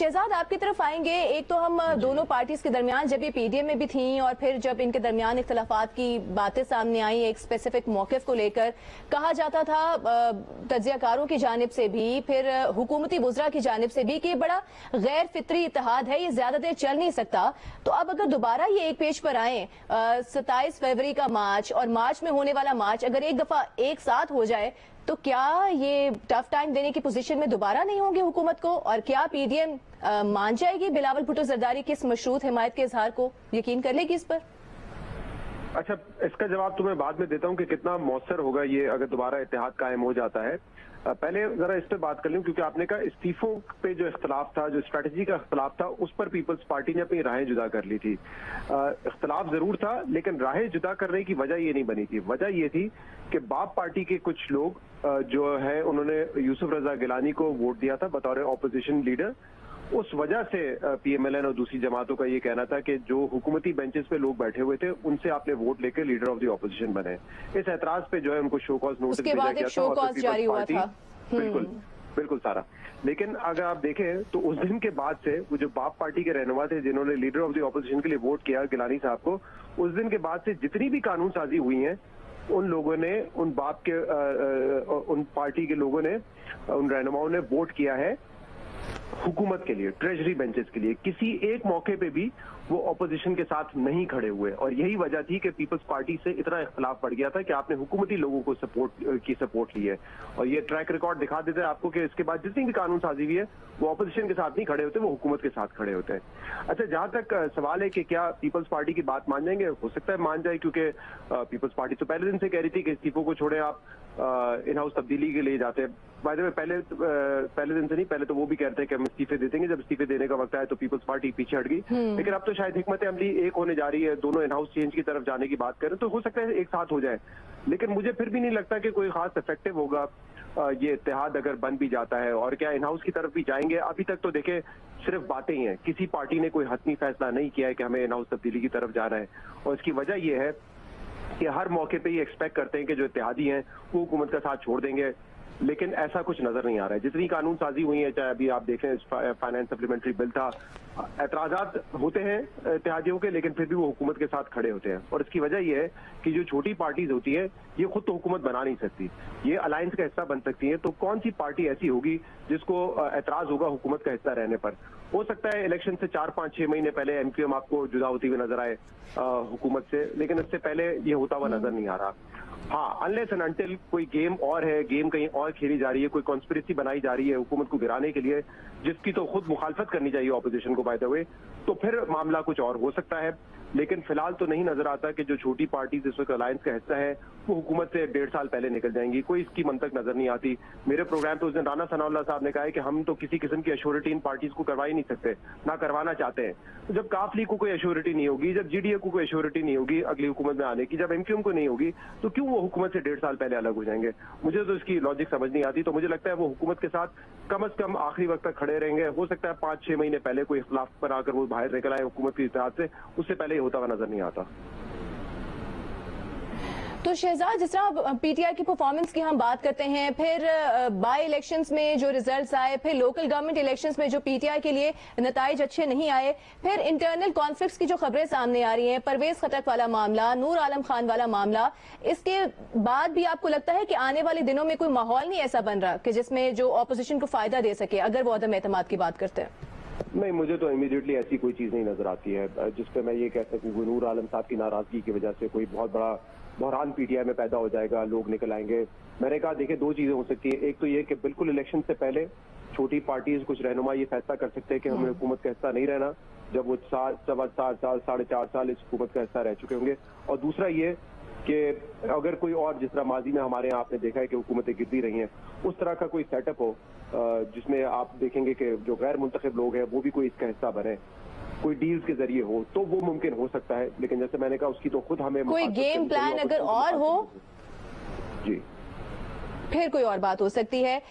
शहजाद आपकी तरफ आएंगे। एक तो हम दोनों पार्टीज के दरमियान जब ये पीडीएम में भी थी और फिर जब इनके दरमियान इख्तलाफात की बातें सामने आई, एक स्पेसिफिक मौक़िफ़ को लेकर कहा जाता था तज्ज़ियाकारों की जानिब से भी, फिर हुकूमती वुज़रा की जानिब से भी कि बड़ा गैर फितरी इत्तेहाद है, ये ज्यादा देर चल नहीं सकता। तो अब अगर दोबारा ये एक पेश पर आए 27 फरवरी का मार्च और मार्च में होने वाला मार्च अगर एक दफा एक साथ हो जाए तो क्या ये टफ टाइम देने की पोजीशन में दोबारा नहीं होंगे हुकूमत को? और क्या पीडीएम मान जाएगी बिलावल भुट्टो जरदारी की इस मशरूत हिमायत के इजहार को? यकीन कर लेगी इस पर? अच्छा, इसका जवाब तुम्हें बाद में देता हूं कि कितना मौसर होगा ये अगर दोबारा इत्तेहाद कायम हो जाता है। पहले जरा इस पे बात कर लूं, क्योंकि आपने कहा इस्तीफों पे जो इख्तलाफ था, जो स्ट्रेटजी का इख्तलाफ था, उस पर पीपल्स पार्टी ने अपनी राहें जुदा कर ली थी। इख्तलाफ जरूर था, लेकिन राहें जुदा करने की वजह ये नहीं बनी थी। वजह ये थी कि बाप पार्टी के कुछ लोग जो है उन्होंने यूसुफ रजा गिलानी को वोट दिया था बतौर ऑपोजिशन लीडर। उस वजह से पीएमएलएन और दूसरी जमातों का ये कहना था कि जो हुकूमती बेंचेस पे लोग बैठे हुए थे उनसे आपने वोट लेकर लीडर ऑफ द ऑपोजिशन बने। इस एतराज पे जो है उनको शो कॉज नोटिस भेजा गया था और जारी हुआ था। बिल्कुल सारा। लेकिन अगर आप देखें तो उस दिन के बाद से वो जो बाप पार्टी के रहनुमा थे जिन्होंने लीडर ऑफ द ऑपोजिशन के लिए वोट किया गिलानी साहब को, उस दिन के बाद से जितनी भी कानून साजी हुई है उन लोगों ने, उन बाप के उन पार्टी के लोगों ने, उन रहनुमाओं ने वोट किया है हुकूमत के लिए, ट्रेजरी बेंचेस के लिए। किसी एक मौके पे भी वो ऑपोजिशन के साथ नहीं खड़े हुए और यही वजह थी कि पीपल्स पार्टी से इतना इख्तलाफ बढ़ गया था कि आपने हुकूमती लोगों को सपोर्ट ली है। और ये ट्रैक रिकॉर्ड दिखा देता है आपको कि इसके बाद जितनी भी कानून साजी हुई है वो ऑपोजिशन के साथ नहीं खड़े होते, वो हुकूमत के साथ खड़े होते हैं। अच्छा, जहां तक सवाल है कि क्या पीपल्स पार्टी की बात मान जाएंगे, हो सकता है मान जाए, क्योंकि पीपल्स पार्टी तो पहले दिन से कह रही थी कि इस्तीफों को छोड़े आप इन हाउस तब्दीली के लिए जाते हैं। बाय द वे पहले दिन से नहीं, पहले तो वो भी कहते हैं कि हम इस्तीफे दे देंगे, जब इस्तीफे देने का वक्त आया तो पीपल्स पार्टी पीछे हट गई। लेकिन अब तो शायद हिकमत अमली एक होने जा रही है, दोनों इन हाउस चेंज की तरफ जाने की बात करें तो हो सकता है एक साथ हो जाए। लेकिन मुझे फिर भी नहीं लगता कि कोई खास इफेक्टिव होगा ये इत्तेहाद अगर बन भी जाता है। और क्या इन हाउस की तरफ भी जाएंगे? अभी तक तो देखे सिर्फ बातें ही हैं, किसी पार्टी ने कोई हतमी फैसला नहीं किया है कि हमें इन हाउस तब्दीली की तरफ जाना है। और इसकी वजह यह है कि हर मौके पे ये एक्सपेक्ट करते हैं कि जो इत्तेहादी हैं वो हुकूमत का साथ छोड़ देंगे, लेकिन ऐसा कुछ नजर नहीं आ रहा है। जितनी कानून साजी हुई है, चाहे अभी आप देखें फाइनेंस सप्लीमेंट्री बिल था, एतराजात होते हैं इत्तेहादियों के, लेकिन फिर भी वो हुकूमत के साथ खड़े होते हैं। और इसकी वजह यह है कि जो छोटी पार्टीज होती है ये खुद तो हुकूमत बना नहीं सकती, ये अलायंस का हिस्सा बन सकती है। तो कौन सी पार्टी ऐसी होगी जिसको एतराज होगा हुकूमत का हिस्सा रहने पर? हो सकता है इलेक्शन से 4-5-6 महीने पहले एमक्यूएम आपको जुदा होती हुई नजर आए हुकूमत से, लेकिन इससे पहले ये होता हुआ नजर नहीं आ रहा। हाँ, अनलेस एंड अनटिल कोई गेम और है, गेम कहीं और खेली जा रही है, कोई कॉन्स्पिरेसी बनाई जा रही है हुकूमत को गिराने के लिए, जिसकी तो खुद मुखालफत करनी चाहिए ऑपोजिशन को बाय द वे, तो फिर मामला कुछ और हो सकता है। लेकिन फिलहाल तो नहीं नजर आता कि जो छोटी पार्टीज इस वक्त अलायंस का हिस्सा है वो हुकूमत से 1.5 साल पहले निकल जाएंगी। कोई इसकी मंतक नजर नहीं आती। मेरे प्रोग्राम पे उस दिन राना सनाउल्लाह साहब ने कहा है कि हम तो किसी किस्म की एश्योरिटी इन पार्टीज को करवा ही नहीं सकते, ना करवाना चाहते हैं। तो जब काफ लीग को कोई एश्योरिटी नहीं होगी, जब जीडीए को कोई एश्योरिटी नहीं होगी अगली हुकूमत में आने की, जब एमक्यूएम को नहीं होगी, तो क्यों वो हुकूमत से 1.5 साल पहले अलग हो जाएंगे? मुझे तो इसकी लॉजिक समझ नहीं आती। तो मुझे लगता है वो हुकूमत के साथ कम अज कम आखिरी वक्त तक खड़े रहेंगे। हो सकता है 5-6 महीने पहले कोई इख्तलाफ पर आकर वो बाहर निकल आए हुकूमत के इत्तेहाद से, उससे पहले ये होता हुआ नजर नहीं आता। तो शहजाद, जिस तरह पीटीआई की परफॉर्मेंस की हम बात करते हैं, फिर बाई इलेक्शंस में जो रिजल्ट्स आए, फिर लोकल गवर्नमेंट इलेक्शंस में जो पीटीआई के लिए नताइज अच्छे नहीं आए, फिर इंटरनल कॉन्फ्लिक्ट्स की जो खबरें सामने आ रही हैं, परवेज खटक वाला मामला, नूर आलम खान वाला मामला, इसके बाद भी आपको लगता है कि आने वाले दिनों में कोई माहौल नहीं ऐसा बन रहा कि जिसमें जो ऑपोजिशन को फायदा दे सके, अगर वो अदम एतमाद की बात करते हैं? नहीं, मुझे तो इमीडिएटली ऐसी कोई चीज नहीं नजर आती है जिसपे मैं ये कह सकूं कि नूर आलम साहब की नाराजगी की वजह से कोई बहुत बड़ा बहरान पीटीआई में पैदा हो जाएगा, लोग निकल आएंगे। मैंने कहा देखिए, दो चीजें हो सकती है। एक तो ये कि बिल्कुल इलेक्शन से पहले छोटी पार्टीज, कुछ रहनुमा ये फैसला कर सकते हैं कि हमें हुकूमत का हिस्सा नहीं रहना, जब वो 4 साल 4.5 साल इस हुकूमत का हिस्सा रह चुके होंगे। और दूसरा ये कि अगर कोई और, जिस तरह माजी में हमारे यहाँ आपने देखा है कि हुकूमतें गिरती रही हैं, उस तरह का कोई सेटअप हो जिसमें आप देखेंगे कि जो गैर मुंतखब लोग हैं वो भी कोई इसका हिस्सा बने, कोई डील्स के जरिए हो, तो वो मुमकिन हो सकता है। लेकिन जैसे मैंने कहा उसकी तो खुद हमें कोई गेम प्लान अगर और हो जी, फिर कोई और बात हो सकती है।